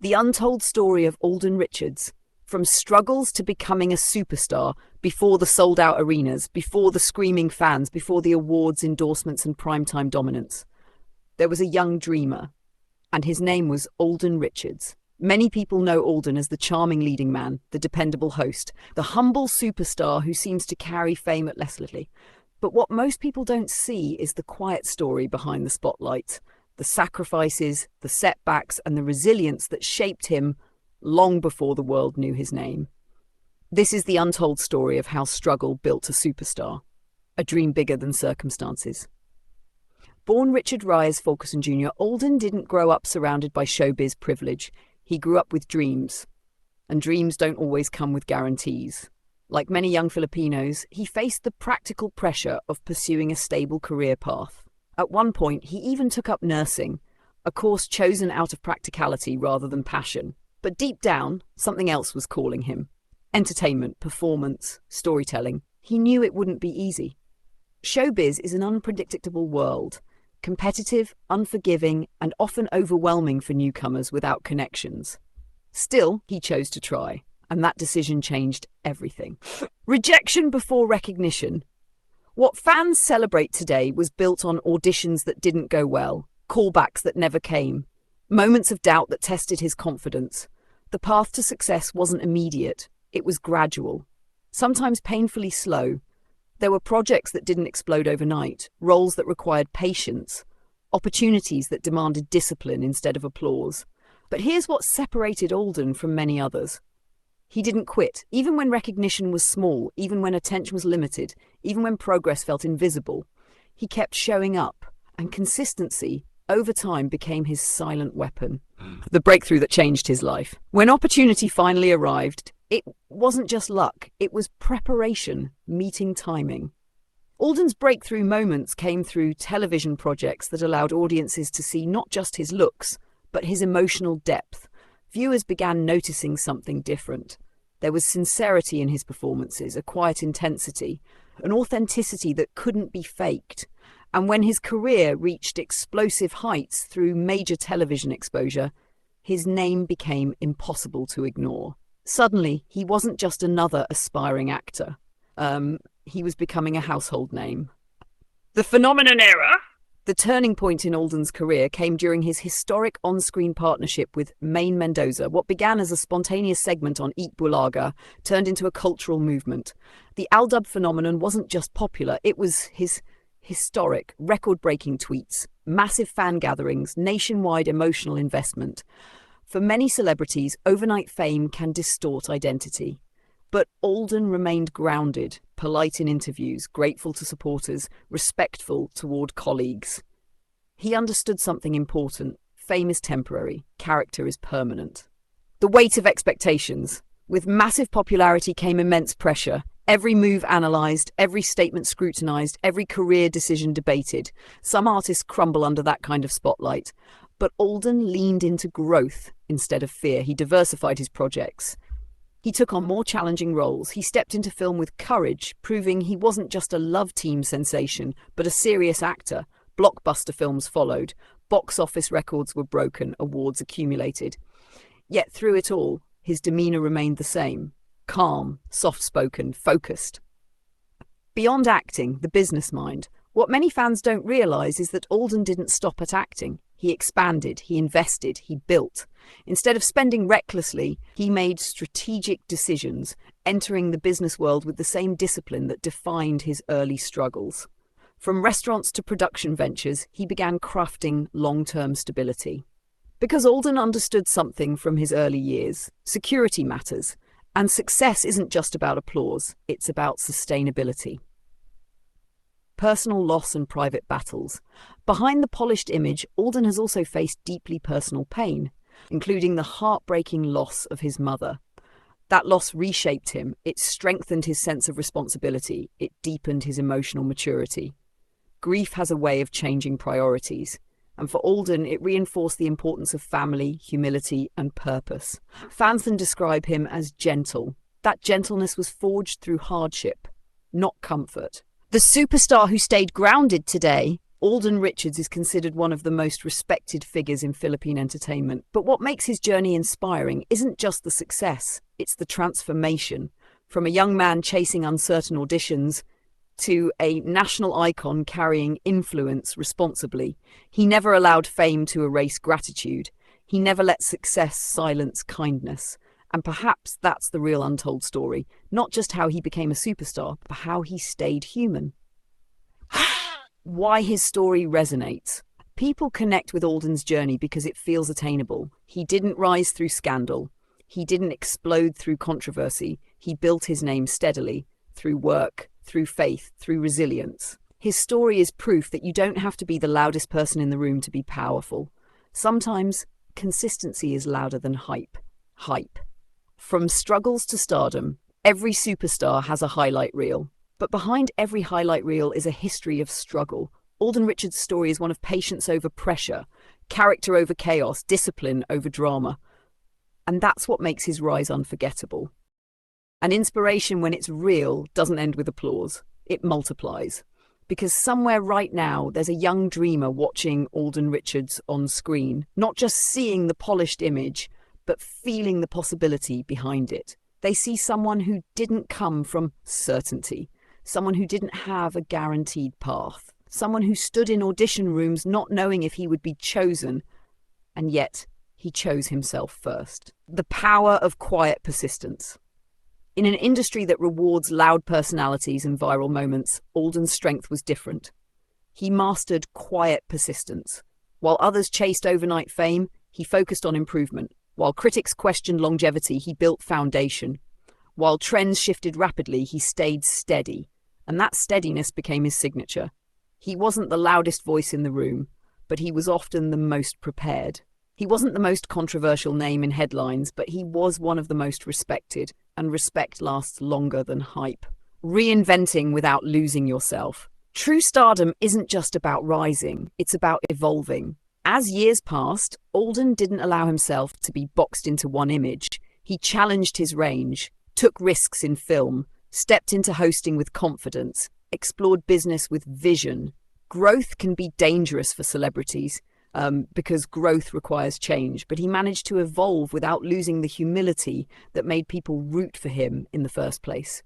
The untold story of Alden Richards, from struggles to becoming a superstar, before the sold-out arenas, before the screaming fans, before the awards, endorsements and primetime dominance. There was a young dreamer, and his name was Alden Richards. Many people know Alden as the charming leading man, the dependable host, the humble superstar who seems to carry fame effortlessly. But what most people don't see is the quiet story behind the spotlight, the sacrifices, the setbacks, and the resilience that shaped him long before the world knew his name. This is the untold story of how struggle built a superstar, a dream bigger than circumstances. Born Richard Ryers Fulkerson Jr., Alden didn't grow up surrounded by showbiz privilege. He grew up with dreams, and dreams don't always come with guarantees. Like many young Filipinos, he faced the practical pressure of pursuing a stable career path. At one point, he even took up nursing, a course chosen out of practicality rather than passion. But deep down, something else was calling him. Entertainment, performance, storytelling. He knew it wouldn't be easy. Showbiz is an unpredictable world, competitive, unforgiving, and often overwhelming for newcomers without connections. Still, he chose to try, and that decision changed everything. Rejection before recognition. What fans celebrate today was built on auditions that didn't go well, callbacks that never came, moments of doubt that tested his confidence. The path to success wasn't immediate, it was gradual, sometimes painfully slow. There were projects that didn't explode overnight, roles that required patience, opportunities that demanded discipline instead of applause. But here's what separated Alden from many others. He didn't quit, even when recognition was small, even when attention was limited, even when progress felt invisible. He kept showing up, and consistency, over time, became his silent weapon. The breakthrough that changed his life. When opportunity finally arrived, it wasn't just luck, it was preparation, meeting timing. Alden's breakthrough moments came through television projects that allowed audiences to see not just his looks, but his emotional depth. Viewers began noticing something different. There was sincerity in his performances, a quiet intensity, an authenticity that couldn't be faked. And when his career reached explosive heights through major television exposure, his name became impossible to ignore. Suddenly, he wasn't just another aspiring actor. He was becoming a household name. The phenomenon era. The turning point in Alden's career came during his historic on-screen partnership with Maine Mendoza. What began as a spontaneous segment on Eat Bulaga turned into a cultural movement. The Aldub phenomenon wasn't just popular, it was his historic, record-breaking tweets, massive fan gatherings, nationwide emotional investment. For many celebrities, overnight fame can distort identity. But Alden remained grounded, polite in interviews, grateful to supporters, respectful toward colleagues. He understood something important. Fame is temporary, character is permanent. The weight of expectations. With massive popularity came immense pressure. Every move analysed, every statement scrutinised, every career decision debated. Some artists crumble under that kind of spotlight. But Alden leaned into growth instead of fear. He diversified his projects. He took on more challenging roles. He stepped into film with courage, proving he wasn't just a love team sensation, but a serious actor. Blockbuster films followed. Box office records were broken, awards accumulated. Yet through it all, his demeanour remained the same. Calm, soft-spoken, focused. Beyond acting, the business mind. What many fans don't realise is that Alden didn't stop at acting. He expanded, he invested, he built. Instead of spending recklessly, he made strategic decisions, entering the business world with the same discipline that defined his early struggles. From restaurants to production ventures, he began crafting long-term stability. Because Alden understood something from his early years, security matters, and success isn't just about applause, it's about sustainability. Personal loss and private battles. Behind the polished image, Alden has also faced deeply personal pain, including the heartbreaking loss of his mother. That loss reshaped him, it strengthened his sense of responsibility, it deepened his emotional maturity. Grief has a way of changing priorities, and for Alden it reinforced the importance of family, humility and purpose. Fans then describe him as gentle. That gentleness was forged through hardship, not comfort. The superstar who stayed grounded today Alden Richards is considered one of the most respected figures in Philippine entertainment. But what makes his journey inspiring isn't just the success, it's the transformation. From a young man chasing uncertain auditions to a national icon carrying influence responsibly, he never allowed fame to erase gratitude. He never let success silence kindness. And perhaps that's the real untold story. Not just how he became a superstar, but how he stayed human. Why his story resonates. People connect with Alden's journey because it feels attainable. He didn't rise through scandal. He didn't explode through controversy. He built his name steadily, through work, through faith, through resilience. His story is proof that you don't have to be the loudest person in the room to be powerful. Sometimes consistency is louder than hype. From struggles to stardom, every superstar has a highlight reel. But behind every highlight reel is a history of struggle. Alden Richards' story is one of patience over pressure, character over chaos, discipline over drama. And that's what makes his rise unforgettable. An inspiration, when it's real, doesn't end with applause. It multiplies. Because somewhere right now, there's a young dreamer watching Alden Richards on screen, not just seeing the polished image, but feeling the possibility behind it. They see someone who didn't come from certainty, someone who didn't have a guaranteed path, someone who stood in audition rooms not knowing if he would be chosen, and yet he chose himself first. The power of quiet persistence. In an industry that rewards loud personalities and viral moments, Alden's strength was different. He mastered quiet persistence. While others chased overnight fame, he focused on improvement. While critics questioned longevity, he built foundation. While trends shifted rapidly, he stayed steady. And that steadiness became his signature. He wasn't the loudest voice in the room, but he was often the most prepared. He wasn't the most controversial name in headlines, but he was one of the most respected, and respect lasts longer than hype. Reinventing without losing yourself. True stardom isn't just about rising, it's about evolving. As years passed, Alden didn't allow himself to be boxed into one image. He challenged his range, took risks in film, stepped into hosting with confidence, explored business with vision. Growth can be dangerous for celebrities because growth requires change, but he managed to evolve without losing the humility that made people root for him in the first place.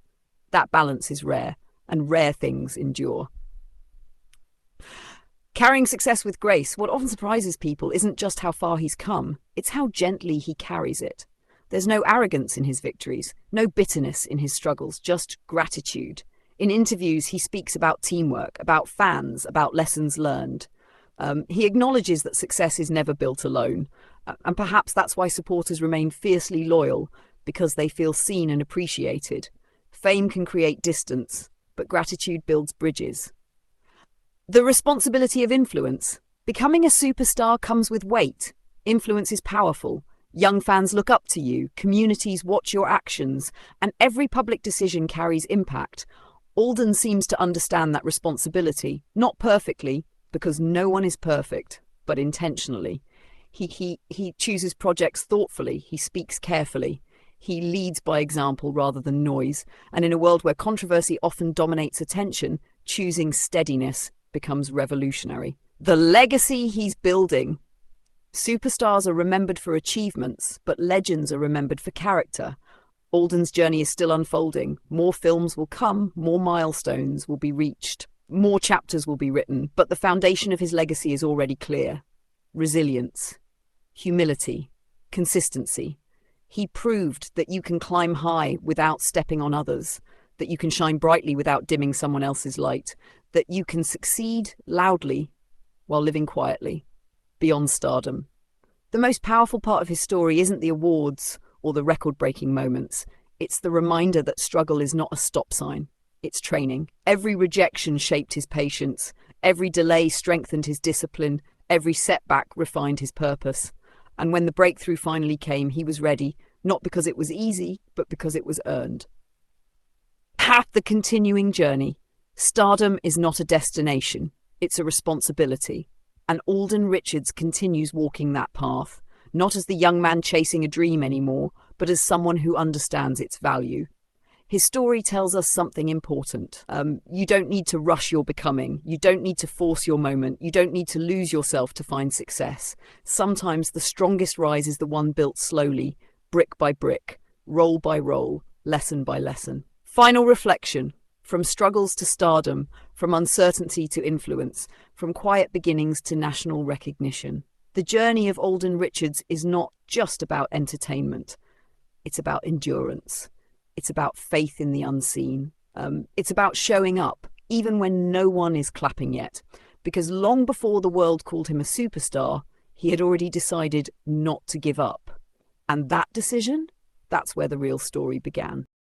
That balance is rare, and rare things endure. Carrying success with grace, what often surprises people isn't just how far he's come, it's how gently he carries it. There's no arrogance in his victories, no bitterness in his struggles, just gratitude. In interviews, he speaks about teamwork, about fans, about lessons learned. He acknowledges that success is never built alone, and perhaps that's why supporters remain fiercely loyal, because they feel seen and appreciated. Fame can create distance, but gratitude builds bridges. The responsibility of influence. Becoming a superstar comes with weight. Influence is powerful. Young fans look up to you, communities watch your actions, and every public decision carries impact. Alden seems to understand that responsibility, not perfectly, because no one is perfect, but intentionally. He chooses projects thoughtfully, he speaks carefully. He leads by example rather than noise, and in a world where controversy often dominates attention, choosing steadiness becomes revolutionary. The legacy he's building. Superstars are remembered for achievements, but legends are remembered for character. Alden's journey is still unfolding. More films will come, more milestones will be reached, more chapters will be written, but the foundation of his legacy is already clear. Resilience, humility, consistency. He proved that you can climb high without stepping on others, that you can shine brightly without dimming someone else's light, that you can succeed loudly while living quietly, beyond stardom. The most powerful part of his story isn't the awards or the record-breaking moments. It's the reminder that struggle is not a stop sign. It's training. Every rejection shaped his patience. Every delay strengthened his discipline. Every setback refined his purpose. And when the breakthrough finally came, he was ready, not because it was easy, but because it was earned. The continuing journey. Stardom is not a destination. It's a responsibility. And Alden Richards continues walking that path, not as the young man chasing a dream anymore, but as someone who understands its value. His story tells us something important. You don't need to rush your becoming. You don't need to force your moment. You don't need to lose yourself to find success. Sometimes the strongest rise is the one built slowly, brick by brick, roll by roll, lesson by lesson. Final reflection. From struggles to stardom, from uncertainty to influence, from quiet beginnings to national recognition. The journey of Alden Richards is not just about entertainment. It's about endurance. It's about faith in the unseen. It's about showing up, even when no one is clapping yet. Because long before the world called him a superstar, he had already decided not to give up. And that decision, that's where the real story began.